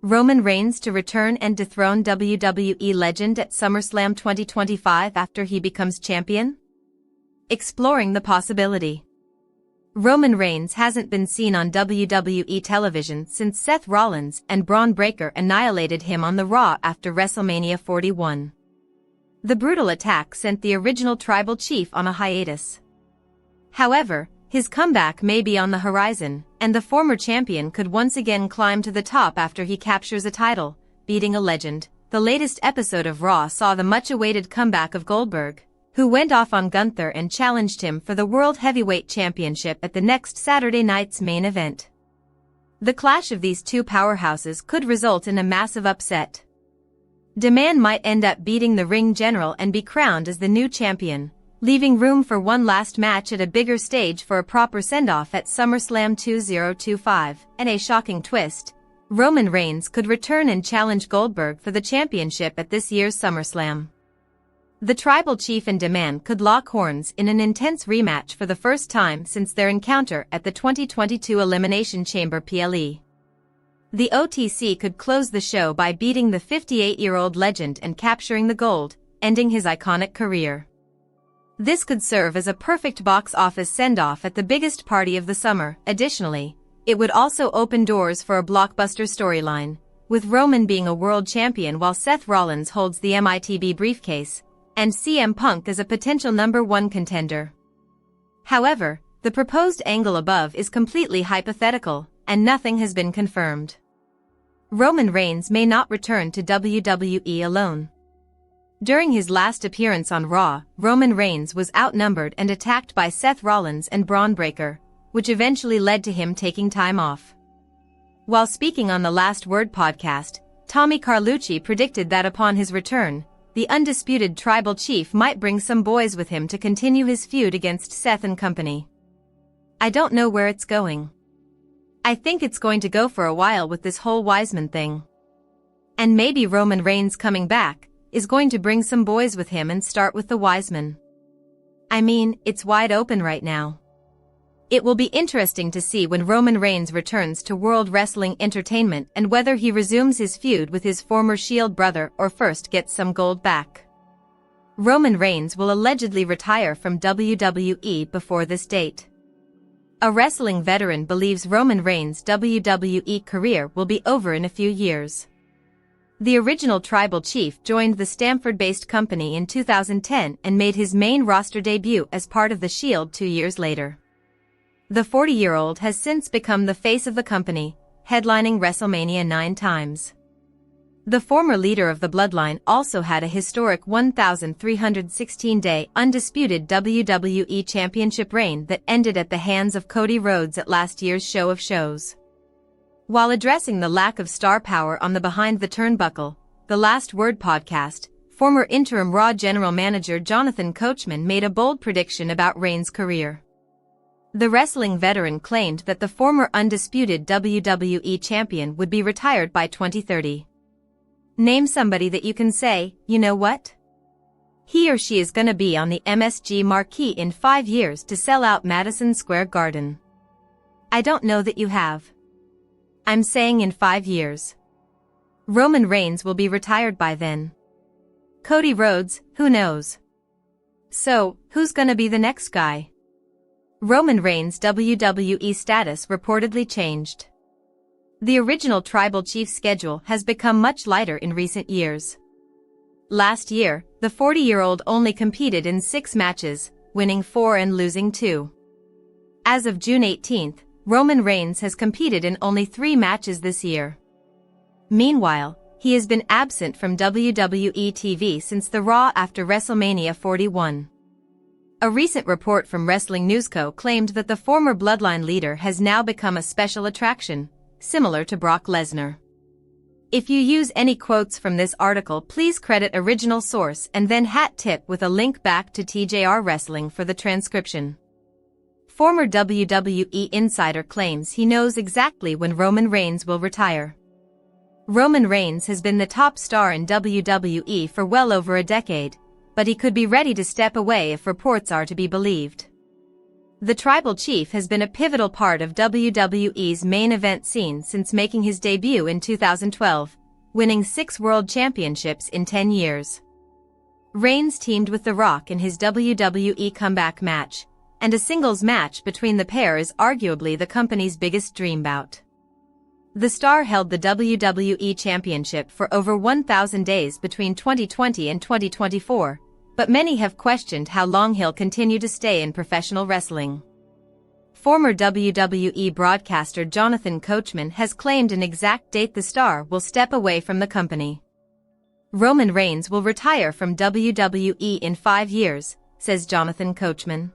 Roman Reigns to return and dethrone WWE legend at SummerSlam 2025 after he becomes champion? Exploring the possibility. Roman Reigns hasn't been seen on WWE television since Seth Rollins and Braun Breaker annihilated him on the Raw after WrestleMania 41. The brutal attack sent the original Tribal Chief on a hiatus. However, his comeback may be on the horizon, and the former champion could once again climb to the top after he captures a title, beating a legend. The latest episode of Raw saw the much-awaited comeback of Goldberg, who went off on Gunther and challenged him for the World Heavyweight Championship at the next Saturday night's main event. The clash of these two powerhouses could result in a massive upset. The man might end up beating the ring general and be crowned as the new champion, leaving room for one last match at a bigger stage for a proper send-off at SummerSlam 2025. And a shocking twist, Roman Reigns could return and challenge Goldberg for the championship at this year's SummerSlam. The Tribal Chief and Man could lock horns in an intense rematch for the first time since their encounter at the 2022 Elimination Chamber PLE. The OTC could close the show by beating the 58-year-old legend and capturing the gold, ending his iconic career. This could serve as a perfect box office send-off at the biggest party of the summer. Additionally, it would also open doors for a blockbuster storyline, with Roman being a world champion while Seth Rollins holds the MITB briefcase, and CM Punk as a potential #1 contender. However, the proposed angle above is completely hypothetical, and nothing has been confirmed. Roman Reigns may not return to WWE alone. During his last appearance on Raw, Roman Reigns was outnumbered and attacked by Seth Rollins and Braun Breaker, which eventually led to him taking time off. While speaking on the Last Word podcast, Tommy Carlucci predicted that upon his return, the undisputed Tribal Chief might bring some boys with him to continue his feud against Seth and company. I don't know where it's going. I think it's going to go for a while with this whole Wiseman thing. And maybe Roman Reigns coming back is going to bring some boys with him and start with the Wiseman. I mean, it's wide open right now. It will be interesting to see when Roman Reigns returns to World Wrestling Entertainment and whether he resumes his feud with his former Shield brother or first gets some gold back. Roman Reigns will allegedly retire from WWE before this date. A wrestling veteran believes Roman Reigns' WWE career will be over in a few years. The original Tribal Chief joined the Stamford-based company in 2010 and made his main roster debut as part of the Shield 2 years later. The 40-year-old has since become the face of the company, headlining WrestleMania 9 times. The former leader of the Bloodline also had a historic 1,316-day undisputed WWE Championship reign that ended at the hands of Cody Rhodes at last year's Show of Shows. While addressing the lack of star power on the Behind the Turnbuckle, the Last Word podcast, former interim Raw general manager Jonathan Coachman made a bold prediction about Reigns' career. The wrestling veteran claimed that the former undisputed WWE champion would be retired by 2030. Name somebody that you can say, you know what? He or she is gonna be on the MSG marquee in 5 years to sell out Madison Square Garden. I don't know that you have. I'm saying in 5 years. Roman Reigns will be retired by then. Cody Rhodes, who knows? So, who's gonna be the next guy? Roman Reigns' WWE status reportedly changed. The original Tribal Chief schedule has become much lighter in recent years. Last year, the 40-year-old only competed in 6 matches, winning 4 and losing 2. As of June 18th, Roman Reigns has competed in only 3 matches this year. Meanwhile, he has been absent from WWE TV since the Raw after WrestleMania 41. A recent report from Wrestling News Co. claimed that the former Bloodline leader has now become a special attraction, similar to Brock Lesnar. If you use any quotes from this article, please credit original source and then hat tip with a link back to TJR Wrestling for the transcription. Former WWE insider claims he knows exactly when Roman Reigns will retire. Roman Reigns has been the top star in WWE for well over a decade, but he could be ready to step away if reports are to be believed. The Tribal Chief has been a pivotal part of WWE's main event scene since making his debut in 2012, winning 6 world championships in 10 years. Reigns teamed with The Rock in his WWE comeback match, and a singles match between the pair is arguably the company's biggest dream bout. The star held the WWE Championship for over 1,000 days between 2020 and 2024, but many have questioned how long he'll continue to stay in professional wrestling. Former WWE broadcaster Jonathan Coachman has claimed an exact date the star will step away from the company. Roman Reigns will retire from WWE in 5 years, says Jonathan Coachman.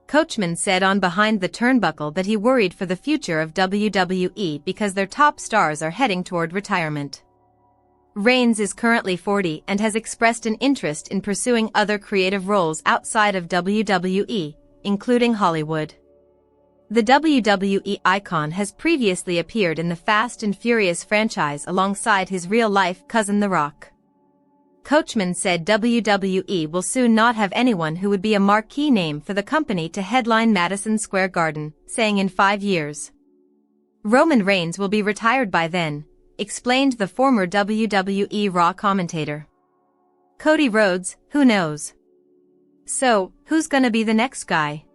Coachman said on Behind the Turnbuckle that he worried for the future of WWE because their top stars are heading toward retirement. Reigns is currently 40 and has expressed an interest in pursuing other creative roles outside of WWE, including Hollywood. The WWE icon has previously appeared in the Fast and Furious franchise alongside his real-life cousin The Rock. Coachman said WWE will soon not have anyone who would be a marquee name for the company to headline Madison Square Garden, saying in 5 years. Roman Reigns will be retired by then, explained the former WWE Raw commentator. Cody Rhodes, who knows? So, who's gonna be the next guy?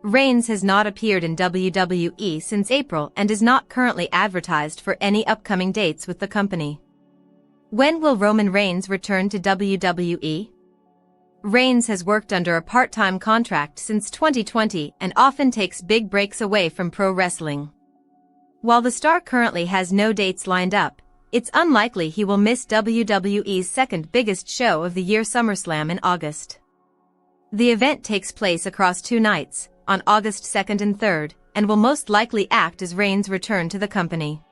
Reigns has not appeared in WWE since April and is not currently advertised for any upcoming dates with the company. When will Roman Reigns return to WWE? Reigns has worked under a part-time contract since 2020 and often takes big breaks away from pro wrestling. While the star currently has no dates lined up, it's unlikely he will miss WWE's second biggest show of the year, SummerSlam, in August. The event takes place across 2 nights, on August 2nd and 3rd, and will most likely act as Reigns' return to the company.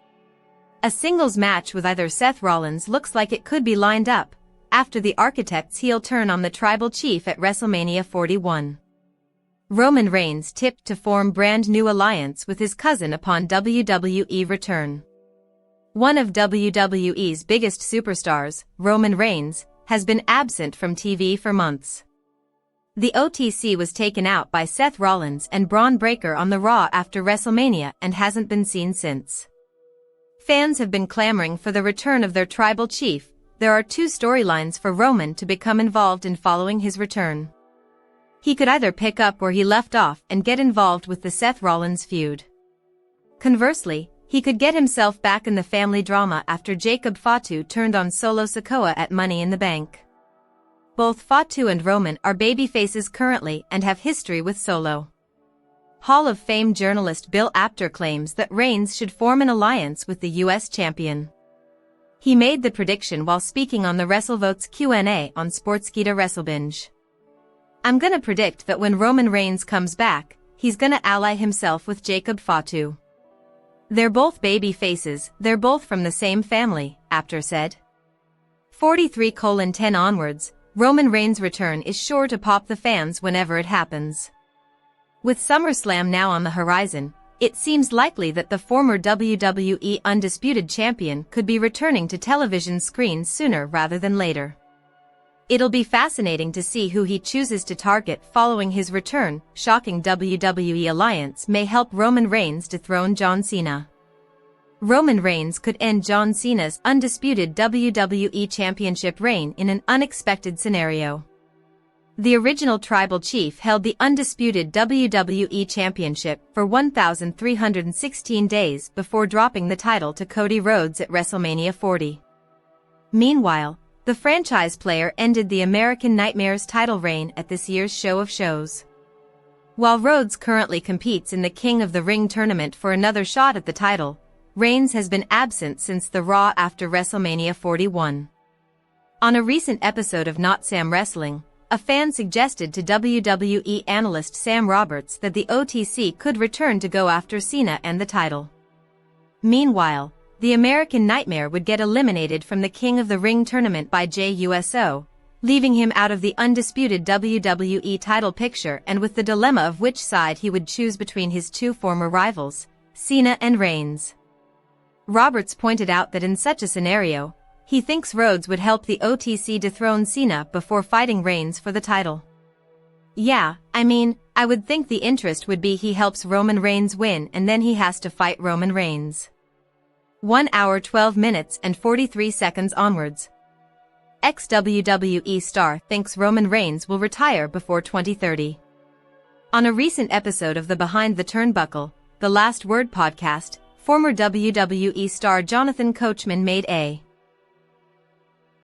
A singles match with either Seth Rollins looks like it could be lined up, after the Architect's heel turn on the Tribal Chief at WrestleMania 41. Roman Reigns tipped to form brand new alliance with his cousin upon WWE return. One of WWE's biggest superstars, Roman Reigns, has been absent from TV for months. The OTC was taken out by Seth Rollins and Braun Breaker on the Raw after WrestleMania and hasn't been seen since. Fans have been clamoring for the return of their Tribal Chief. There are 2 storylines for Roman to become involved in following his return. He could either pick up where he left off and get involved with the Seth Rollins feud. Conversely, he could get himself back in the family drama after Jacob Fatu turned on Solo Sikoa at Money in the Bank. Both Fatu and Roman are babyfaces currently and have history with Solo. Hall of Fame journalist Bill Apter claims that Reigns should form an alliance with the U.S. champion. He made the prediction while speaking on the WrestleVotes Q&A on Sportskeeda WrestleBinge. "I'm gonna predict that when Roman Reigns comes back, he's gonna ally himself with Jacob Fatu. They're both baby faces, they're both from the same family," Apter said. 43:10 onwards, Roman Reigns' return is sure to pop the fans whenever it happens. With SummerSlam now on the horizon, it seems likely that the former WWE Undisputed Champion could be returning to television screens sooner rather than later. It'll be fascinating to see who he chooses to target following his return. Shocking WWE alliance may help Roman Reigns dethrone John Cena. Roman Reigns could end John Cena's undisputed WWE Championship reign in an unexpected scenario. The original Tribal Chief held the undisputed WWE Championship for 1,316 days before dropping the title to Cody Rhodes at WrestleMania 40. Meanwhile, the franchise player ended the American Nightmare's title reign at this year's Show of Shows. While Rhodes currently competes in the King of the Ring tournament for another shot at the title, Reigns has been absent since the Raw after WrestleMania 41. On a recent episode of Not Sam Wrestling, a fan suggested to WWE analyst Sam Roberts that the OTC could return to go after Cena and the title. Meanwhile, the American Nightmare would get eliminated from the King of the Ring tournament by Jey Uso, leaving him out of the undisputed WWE title picture and with the dilemma of which side he would choose between his 2 former rivals, Cena and Reigns. Roberts pointed out that in such a scenario, he thinks Rhodes would help the OTC dethrone Cena before fighting Reigns for the title. Yeah, I mean, I would think the interest would be he helps Roman Reigns win and then he has to fight Roman Reigns. 1 hour 12 minutes and 43 seconds onwards. Ex-WWE star thinks Roman Reigns will retire before 2030. On a recent episode of the Behind the Turnbuckle, The Last Word podcast, former WWE star Jonathan Coachman made a